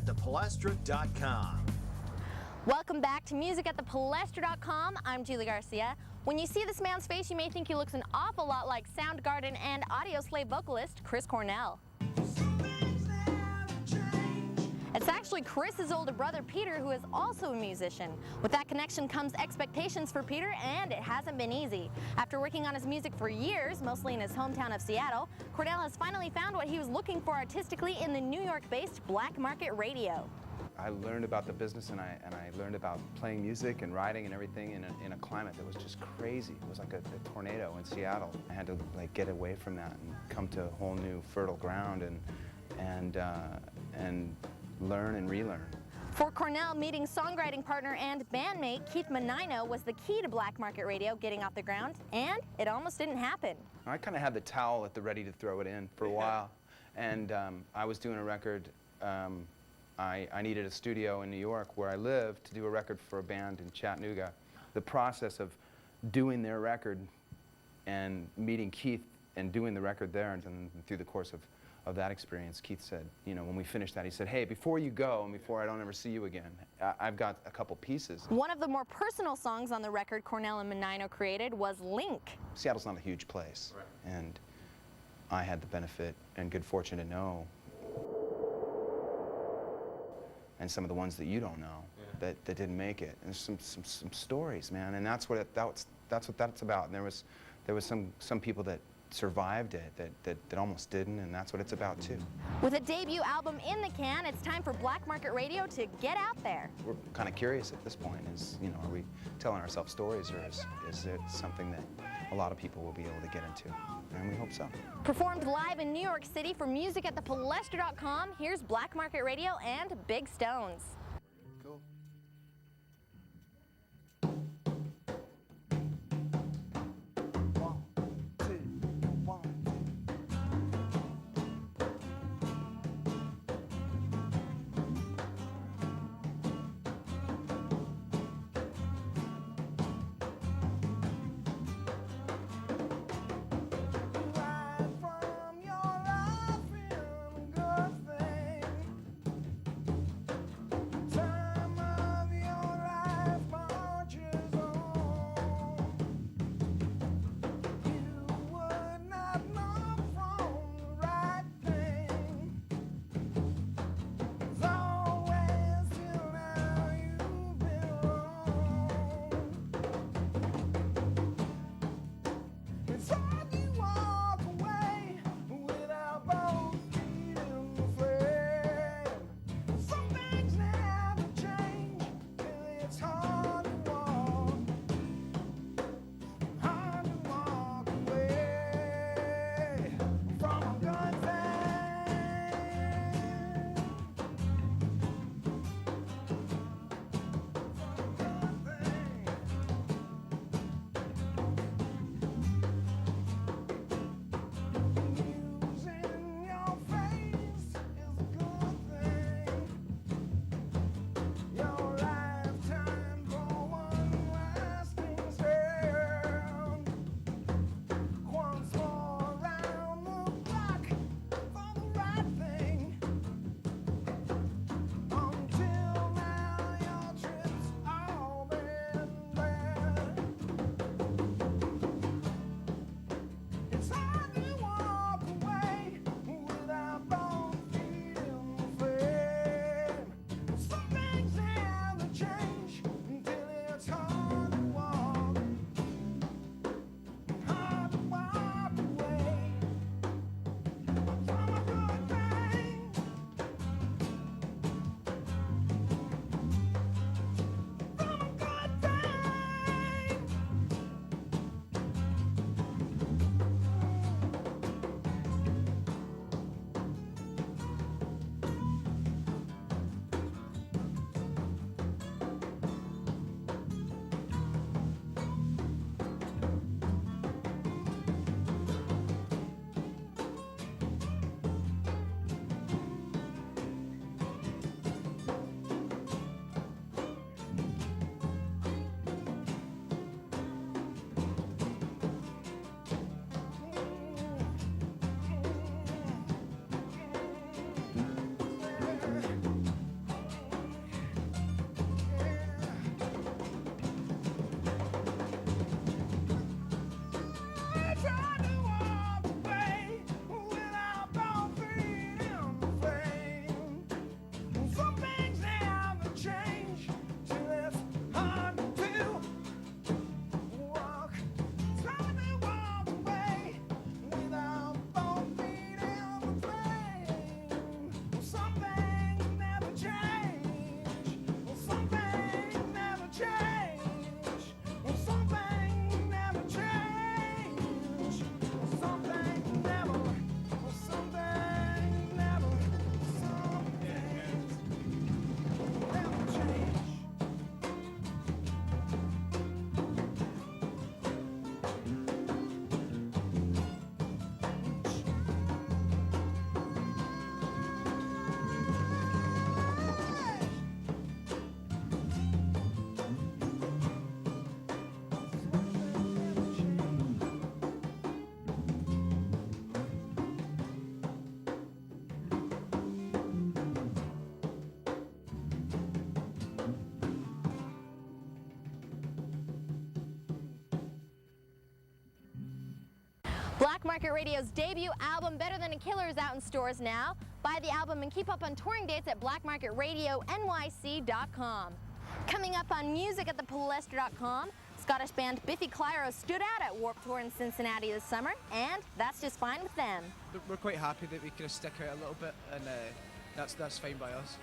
musicatthepalestra.com. Welcome back to musicatthepalestra.com. I'm Julie Garcia. When you see this man's face, you may think he looks an awful lot like Soundgarden and Audio Slave vocalist Chris Cornell. It's actually Chris's older brother Peter, who is also a musician. With that connection comes expectations for Peter, and it hasn't been easy. After working on his music for years, mostly in his hometown of Seattle, Cornell has finally found what he was looking for artistically in the New York-based black market radio. I learned about the business, and I learned about playing music and writing and everything in a climate that was just crazy. It was like a tornado in Seattle. I had to get away from that and come to a whole new fertile ground and learn and relearn. For Cornell, meeting songwriting partner and bandmate Keith Menino was the key to black market radio getting off the ground, and it almost didn't happen. I kind of had the towel at the ready to throw it in for a while, and I was doing a record. I needed a studio in New York where I lived to do a record for a band in Chattanooga. The process of doing their record and meeting Keith and doing the record there, and through the course of that experience, Keith said, you know, when we finished that, he said, hey, before you go and before I don't ever see you again, I've got a couple pieces. One of the more personal songs on the record Cornell and Menino created was Link. Seattle's not a huge place, and I had the benefit and good fortune to know, and some of the ones that you don't know, that didn't make it. And there's some stories, man, and that's what that's about. And there was some people that survived it that almost didn't, and that's what it's about too. With a debut album in the can, it's time for black market radio to get out there. We're kind of curious at this point, is, you know, are we telling ourselves stories, or is it something that a lot of people will be able to get into? And we hope so. Performed live in New York City for musicatthepalestra.com, here's black market radio and Big Stones. Cool. Black Market Radio's debut album, Better Than a Killer, is out in stores now. Buy the album and keep up on touring dates at blackmarketradioNYC.com. Coming up on music at thepalestra.com, Scottish band Biffy Clyro stood out at Warped Tour in Cincinnati this summer, and that's just fine with them. We're quite happy that we kind of stick out a little bit, and that's fine by us.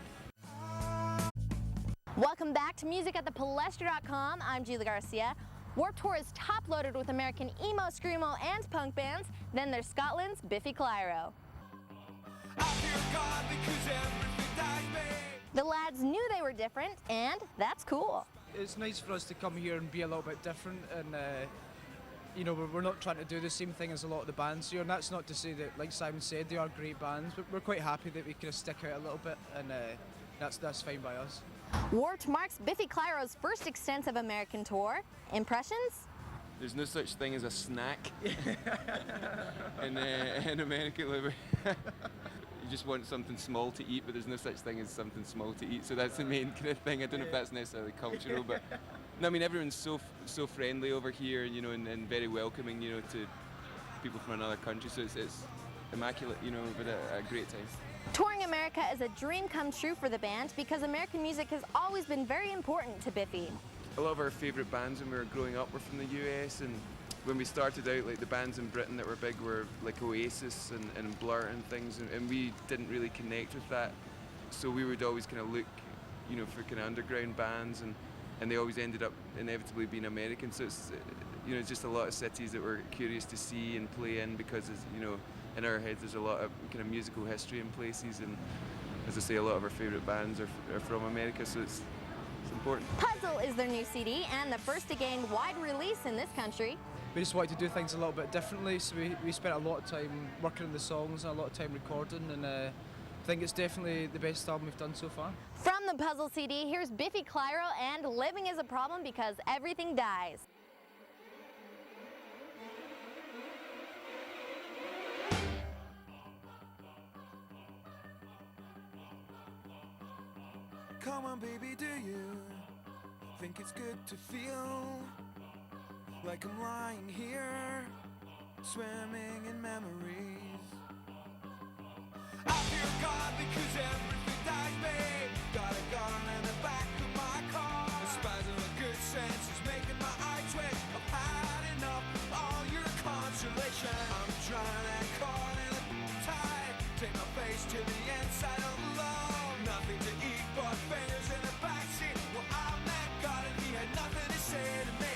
Welcome back to music at thepalestra.com. I'm Julie Garcia. Warped Tour is top-loaded with American emo, screamo, and punk bands. Then there's Scotland's Biffy Clyro. The lads knew they were different, and that's cool. It's nice for us to come here and be a little bit different, and you know, we're not trying to do the same thing as a lot of the bands here, and that's not to say that, like Simon said, they are great bands, but we're quite happy that we kind of stick out a little bit, and that's fine by us. Warped marks Biffy Clyro's first extensive American tour. Impressions? There's no such thing as a snack in America. You just want something small to eat, but there's no such thing as something small to eat. So that's the main kind of thing. I don't know if that's necessarily cultural, but no, I mean, everyone's so friendly over here, you know, and very welcoming, you know, to people from another country. So it's immaculate, you know, but a great time. Touring America is a dream come true for the band because American music has always been very important to Biffy. A lot of our favourite bands when we were growing up were from the US, and when we started out, like the bands in Britain that were big were like Oasis and Blur and things, and we didn't really connect with that. So we would always kind of look, you know, for kind of underground bands, and they always ended up inevitably being American. So it's, you know, just a lot of cities that we're curious to see and play in because, you know, in our heads there's a lot of kind of musical history in places, and as I say, a lot of our favourite bands are from America, so it's important. Puzzle is their new CD and the first to gain wide release in this country. We just wanted to do things a little bit differently, so we spent a lot of time working on the songs and a lot of time recording, and I think it's definitely the best album we've done so far. From the Puzzle CD, here's Biffy Clyro and Living is a Problem Because Everything Dies. Come on, baby, do you think it's good to feel like I'm lying here, swimming in memories? I fear God because everything dies, babe. Got a gun in the back of my car. The spasm of good sense is making my eyes wet. I've had enough of all your consolation. I'm trying and caught in a tide. Take my face to the inside of love. Nothing to eat but fingers in the backseat. Well, I met God and he had nothing to say to me.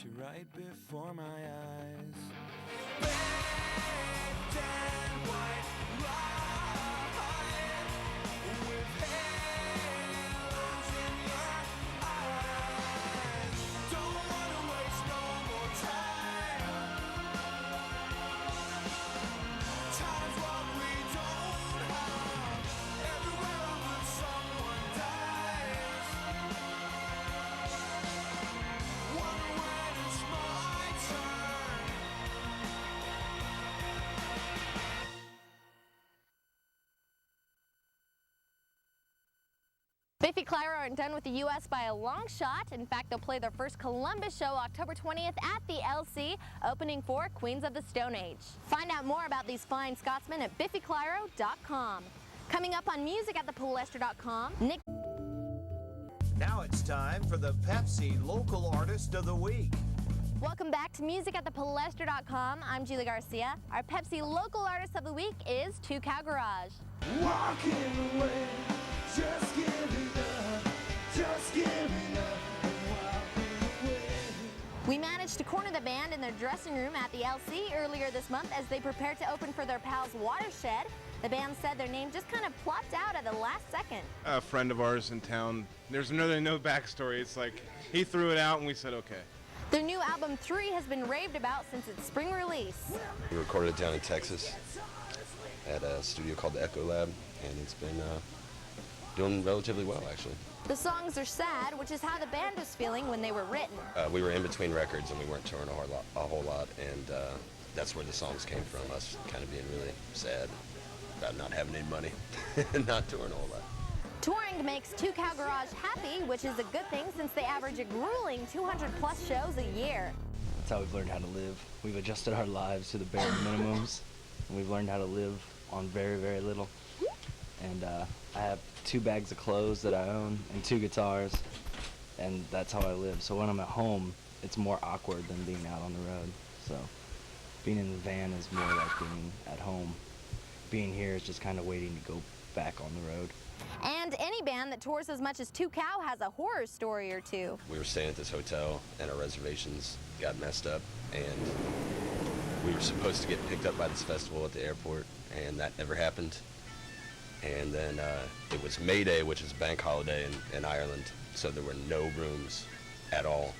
left you right before my eyes. Baked and white light with halos in your eyes. Don't wanna waste no more time. Time's what we don't have. Everywhere that someone dies. Wonder when it's my turn. Biffy Clyro aren't done with the U.S. by a long shot. In fact, they'll play their first Columbus show October 20th at the LC, opening for Queens of the Stone Age. Find out more about these fine Scotsmen at biffyclyro.com. Coming up on music at thepalestra.com, Nick. Now it's time for the Pepsi Local Artist of the Week. Welcome back to music at thepalestra.com. I'm Julie Garcia. Our Pepsi Local Artist of the Week is Two Cow Garage. Walking away, just giving up, just giving up, and walking away. We managed to corner the band in their dressing room at the LC earlier this month as they prepared to open for their pals Watershed. The band said their name just kind of plopped out at the last second. A friend of ours in town, there's really no backstory. It's like he threw it out and we said okay. Their new album 3 has been raved about since its spring release. We recorded it down in Texas at a studio called the Echo Lab, and it's been doing relatively well, actually. The songs are sad, which is how the band was feeling when they were written. We were in between records and we weren't touring a whole lot, and that's where the songs came from, us kind of being really sad about not having any money and not touring a whole lot. Touring makes Two Cow Garage happy, which is a good thing since they average a grueling 200 plus shows a year. That's how we've learned how to live. We've adjusted our lives to the bare minimums, and we've learned how to live on very, very little. And I have 2 bags of clothes that I own and 2 guitars, and that's how I live. So when I'm at home, it's more awkward than being out on the road. So being in the van is more like being at home. Being here is just kind of waiting to go back on the road. And any band that tours as much as Two Cow has a horror story or two. We were staying at this hotel and our reservations got messed up, and we were supposed to get picked up by this festival at the airport, and that never happened. And then it was May Day, which is a bank holiday in Ireland, so there were no rooms at all.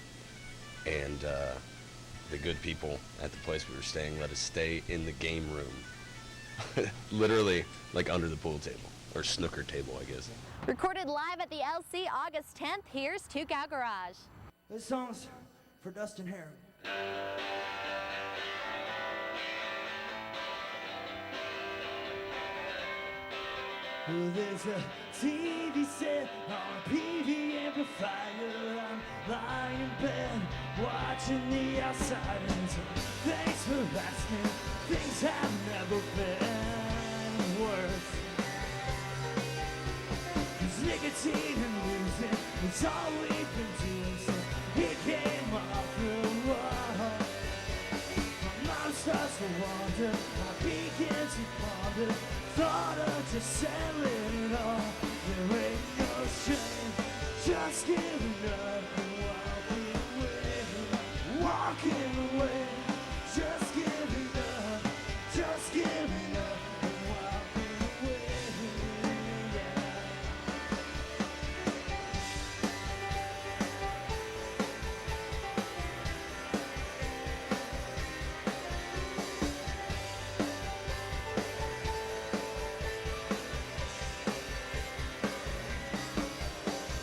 And the good people at the place we were staying let us stay in the game room, literally like under the pool table, or snooker table, I guess. Recorded live at the LC August 10th, here's Two Cow Garage. This song's for Dustin Harris. There's a TV set on a PV amplifier. I'm lying in bed watching the outsiders. Thanks for asking. Things have never been worse. 'Cause nicotine and losing, it's all we've been doing since he came off the wall. My mind starts to wander, I begin to ponder. Thought of just settling it all. There ain't no shame, just giving up and walking away. Walking away, just giving up, just giving up and walking away. Yeah.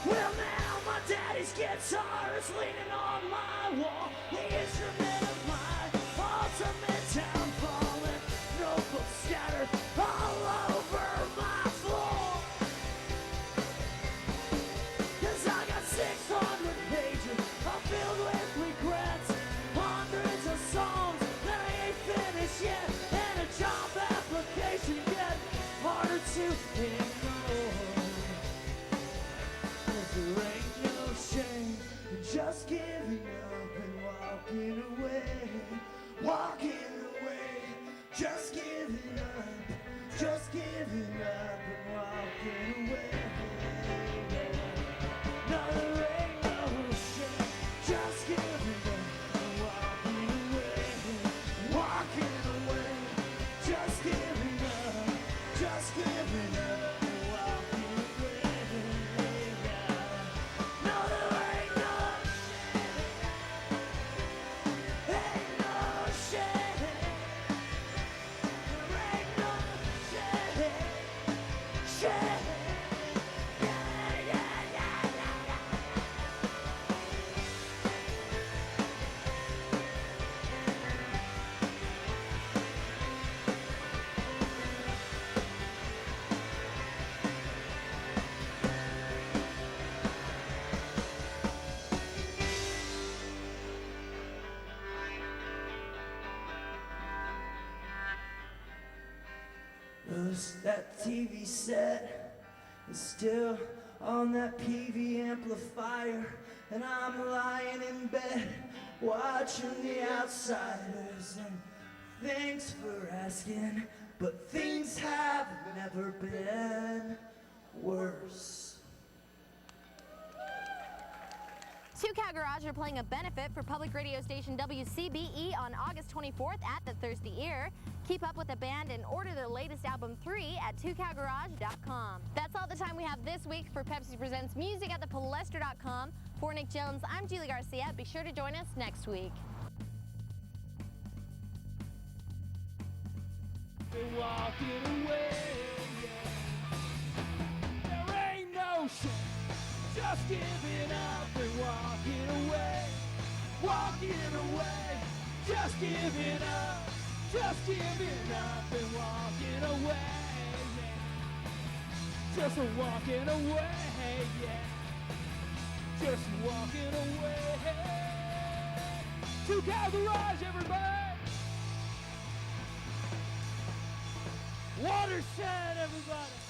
Well, now my daddy's guitar is leaning on my wall. The instrument of my ultimate downfall, and notebooks scattered all over my floor. 'Cause I got 600 pages all filled with regrets, hundreds of songs that I ain't finished yet, and a job application getting harder to ignore. 'Cause there ain't no shame in just giving up and walking away. Walking away, just giving up, just giving up and walking away. No, there ain't no shame, just giving up, That TV set is still on that PV amplifier, and I'm lying in bed watching The Outsiders. And thanks for asking, but things have never been worse. Two Cow Garage are playing a benefit for public radio station WCBE on August 24th at the Thirsty Ear. Keep up with the band and order their latest album 3 at twocowgarage.com. That's all the time we have this week for Pepsi Presents Music at thepalestra.com. For Nick Jones, I'm Julie Garcia. Be sure to join us next week. They're walking away, yeah. There ain't no shame, just giving up and walking away, just giving up and walking away, yeah. Just walking away, yeah. Just walking away. Two Cow Garage, everybody! Watershed, everybody!